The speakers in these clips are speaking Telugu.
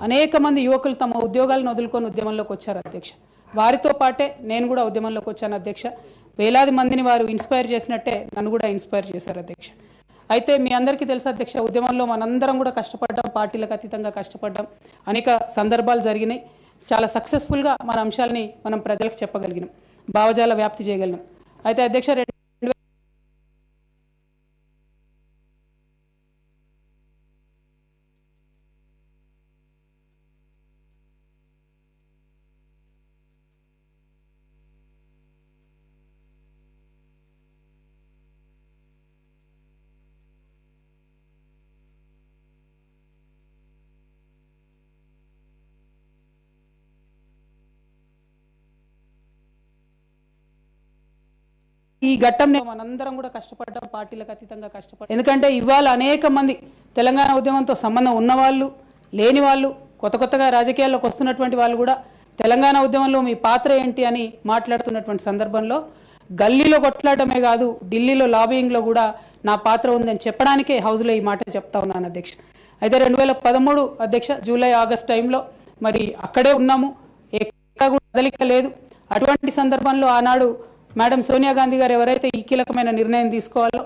అనేక మంది యువకులు తమ ఉద్యోగాలను వదులుకొని ఉద్యమంలోకి వచ్చారు అధ్యక్ష. వారితో పాటే నేను కూడా ఉద్యమంలోకి వచ్చాను అధ్యక్ష. వేలాది మందిని వారు ఇన్స్పైర్ చేసినట్టే నన్ను కూడా ఇన్స్పైర్ చేశారు అధ్యక్ష. అయితే మీ అందరికీ తెలుసు అధ్యక్ష, ఉద్యమంలో మనందరం కూడా కష్టపడ్డాం, పార్టీలకు అతీతంగా కష్టపడ్డాం, అనేక సందర్భాలు జరిగినాయి. చాలా సక్సెస్ఫుల్గా మన అంశాలని మనం ప్రజలకు చెప్పగలిగినాం, భావజాల వ్యాప్తి చేయగలిగినాం. అయితే అధ్యక్ష ఈ ఘట్టంలో మనందరం కూడా కష్టపడ్డాం, పార్టీలకు అతీతంగా కష్టపడ్డాం. ఎందుకంటే ఇవాళ అనేక మంది తెలంగాణ ఉద్యమంతో సంబంధం ఉన్నవాళ్ళు, లేని వాళ్ళు, కొత్తగా రాజకీయాల్లోకి వస్తున్నటువంటి వాళ్ళు కూడా తెలంగాణ ఉద్యమంలో మీ పాత్ర ఏంటి అని మాట్లాడుతున్నటువంటి సందర్భంలో గల్లీలో కొట్లాడమే కాదు, ఢిల్లీలో లాబియింగ్లో కూడా నా పాత్ర ఉందని చెప్పడానికే హౌస్లో ఈ మాట చెప్తా ఉన్నాను అధ్యక్ష. అయితే 2013 అధ్యక్ష జూలై ఆగస్ట్ టైంలో మరి అక్కడే ఉన్నాము, ఎక్కడ కూడా కదలిక లేదు. అటువంటి సందర్భంలో ఆనాడు మేడం సోనియా గాంధీ గారు ఎవరైతే ఈ కీలకమైన నిర్ణయం తీసుకోవాలో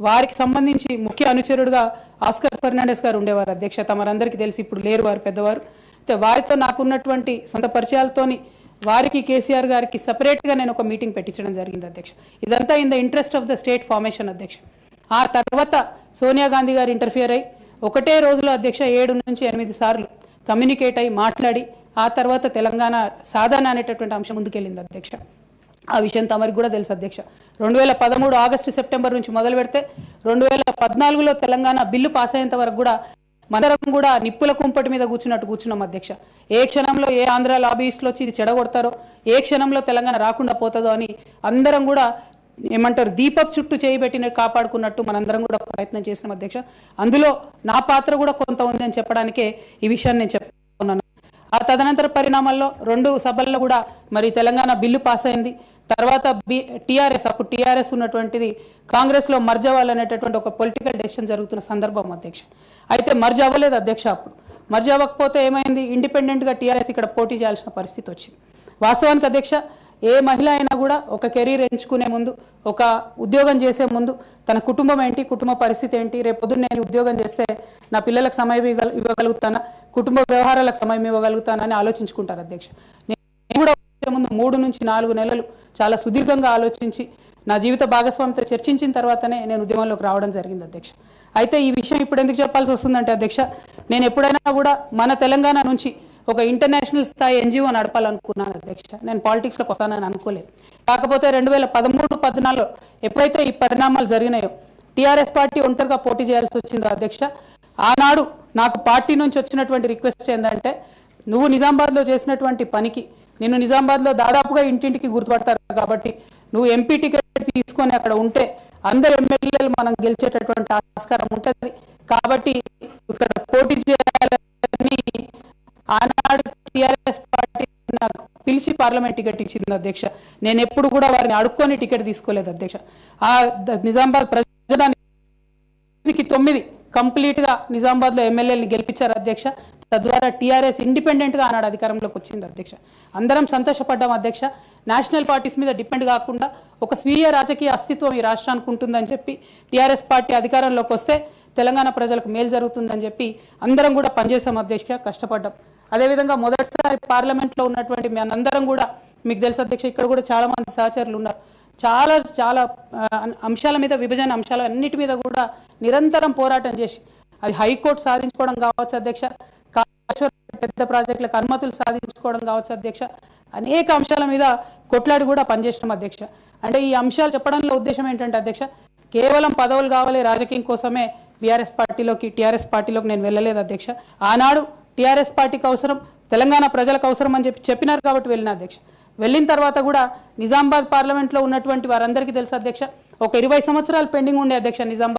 వారికి సంబంధించి ముఖ్య అనుచరుడుగా ఆస్కర్ ఫెర్నాండెస్ గారు ఉండేవారు అధ్యక్ష. తమరందరికీ తెలిసి ఇప్పుడు లేరు, వారు పెద్దవారు. అయితే వారితో నాకున్నటువంటి సొంత పరిచయాలతోని వారికి కేసీఆర్ గారికి సపరేట్గా నేను ఒక మీటింగ్ పెట్టించడం జరిగింది అధ్యక్ష. ఇదంతా in the interest of the state formation అధ్యక్ష. ఆ తర్వాత సోనియా గాంధీ గారు ఇంటర్ఫియర్ అయ్యి ఒకటే రోజులో అధ్యక్ష 7 నుంచి 8 సార్లు కమ్యూనికేట్ అయ్యి మాట్లాడి ఆ తర్వాత తెలంగాణ సాధన అనేటటువంటి అంశం ముందుకెళ్ళింది అధ్యక్ష. ఆ విషయం తమరికి కూడా తెలుసు అధ్యక్ష. 2013 ఆగస్టు సెప్టెంబర్ నుంచి మొదలు పెడితే 2014లో తెలంగాణ బిల్లు పాస్ అయ్యేంత వరకు కూడా మనరం కూడా నిప్పుల కుంపటి మీద కూర్చున్నాం అధ్యక్ష. ఏ క్షణంలో ఏ ఆంధ్ర లాబీస్ట్లో వచ్చి ఇది చెడగొడతారో, ఏ క్షణంలో తెలంగాణ రాకుండా పోతుందో అని అందరం కూడా ఏమంటారు దీపపు చుట్టూ చేయబెట్టిన కాపాడుకున్నట్టు మనందరం కూడా ప్రయత్నం చేసినాం అధ్యక్ష. అందులో నా పాత్ర కూడా కొంత ఉంది అని చెప్పడానికే ఈ విషయాన్ని నేను చెప్తున్నాను. ఆ తదనంతర పరిణామాల్లో 2 సభల్లో కూడా మరి తెలంగాణ బిల్లు పాస్ అయింది. తర్వాత టీఆర్ఎస్, అప్పుడు టీఆర్ఎస్ ఉన్నటువంటిది కాంగ్రెస్లో మర్జ్ అవ్వాలనేటటువంటి ఒక పొలిటికల్ డెసిషన్ జరుగుతున్న సందర్భం అధ్యక్ష. అయితే మర్జ్ అవ్వలేదు అధ్యక్ష. అప్పుడు మర్జ్ అవ్వకపోతే ఏమైంది, ఇండిపెండెంట్గా టీఆర్ఎస్ ఇక్కడ పోటీ చేయాల్సిన పరిస్థితి వచ్చింది. వాస్తవానికి అధ్యక్ష ఏ మహిళ అయినా కూడా ఒక కెరీర్ ఎంచుకునే ముందు, ఒక ఉద్యోగం చేసే ముందు తన కుటుంబం ఏంటి, కుటుంబ పరిస్థితి ఏంటి, రేపు పొద్దున్న నేను ఉద్యోగం చేస్తే నా పిల్లలకు సమయం ఇవ్వగలుగుతానా, కుటుంబ వ్యవహారాలకు సమయం ఇవ్వగలుగుతానని ఆలోచించుకుంటారు అధ్యక్ష. నేను కూడా ముందు 3 నుంచి 4 నెలలు చాలా సుదీర్ఘంగా ఆలోచించి నా జీవిత భాగస్వామితో చర్చించిన తర్వాతనే నేను ఉద్యమంలోకి రావడం జరిగింది అధ్యక్ష. అయితే ఈ విషయం ఇప్పుడు ఎందుకు చెప్పాల్సి వస్తుందంటే అధ్యక్ష, నేను ఎప్పుడైనా కూడా మన తెలంగాణ నుంచి ఒక ఇంటర్నేషనల్ స్థాయి ఎన్జిఓ నడపాలనుకున్నాను అధ్యక్ష. నేను పాలిటిక్స్లోకి వస్తానని అనుకోలేదు. కాకపోతే 2013-14లో ఎప్పుడైతే ఈ పరిణామాలు జరిగినాయో టీఆర్ఎస్ పార్టీ ఒంటరిగా పోటీ చేయాల్సి వచ్చిందో అధ్యక్ష, ఆనాడు నాకు పార్టీ నుంచి వచ్చినటువంటి రిక్వెస్ట్ ఏంటంటే, నువ్వు నిజామాబాద్లో చేసినటువంటి పనికి నిన్ను నిజామాబాద్లో దాదాపుగా ఇంటింటికి గుర్తుపడతారు కాబట్టి నువ్వు ఎంపీ టికెట్ తీసుకొని అక్కడ ఉంటే అందరు ఎమ్మెల్యేలు మనం గెలిచేటటువంటి ఆస్కారం ఉంటుంది కాబట్టి ఇక్కడ పోటీ చేయాలని ఆనాడు టీఆర్ఎస్ పార్టీ నాకు పిలిచి పార్లమెంట్ టికెట్ ఇచ్చింది అధ్యక్ష. నేను ఎప్పుడు కూడా వారిని అడుక్కొని టికెట్ తీసుకోలేదు అధ్యక్ష. ఆ నిజామాబాద్ ప్రజానికి 9 కంప్లీట్గా నిజామాబాద్లో ఎమ్మెల్యేని గెలిపించారు అధ్యక్ష. తద్వారా టీఆర్ఎస్ ఇండిపెండెంట్గా ఆనాడు అధికారంలోకి వచ్చింది అధ్యక్ష. అందరం సంతోషపడ్డాం అధ్యక్ష. నేషనల్ పార్టీస్ మీద డిపెండ్ కాకుండా ఒక స్వీయ రాజకీయ అస్తిత్వం ఈ రాష్ట్రానికి ఉంటుందని చెప్పి టీఆర్ఎస్ పార్టీ అధికారంలోకి వస్తే తెలంగాణ ప్రజలకు మేలు జరుగుతుందని చెప్పి అందరం కూడా పనిచేసాం అధ్యక్ష, కష్టపడ్డాం. అదేవిధంగా మొదటిసారి పార్లమెంట్లో ఉన్నటువంటి మనందరం కూడా మీకు తెలుసు అధ్యక్ష, ఇక్కడ కూడా చాలా మంది సహచరులు ఉన్నారు. చాలా అంశాల మీద, విభజన అంశాలు అన్నిటి మీద కూడా నిరంతరం పోరాటం చేసి అది హైకోర్టు సాధించుకోవడం కావచ్చు అధ్యక్ష, పెద్ద ప్రాజెక్టులకు అనుమతులు సాధించుకోవడం కావచ్చు అధ్యక్ష, అనేక అంశాల మీద కొట్లాడి కూడా పనిచేసినాం అధ్యక్ష. అంటే ఈ అంశాలు చెప్పడంలో ఉద్దేశం ఏంటంటే అధ్యక్ష, కేవలం పదవులు కావాలి రాజకీయం కోసమే టీఆర్ఎస్ పార్టీలోకి నేను వెళ్ళలేదు అధ్యక్ష. ఆనాడు టీఆర్ఎస్ పార్టీకి అవసరం, తెలంగాణ ప్రజలకు అవసరం అని చెప్పినారు కాబట్టి వెళ్ళిన అధ్యక్ష. వెళ్ళిన తర్వాత కూడా నిజామాబాద్ పార్లమెంట్లో ఉన్నటువంటి వారందరికీ తెలుసు అధ్యక్ష, ఒక 20 సంవత్సరాలు పెండింగ్ ఉండే అధ్యక్ష నిజామాబాద్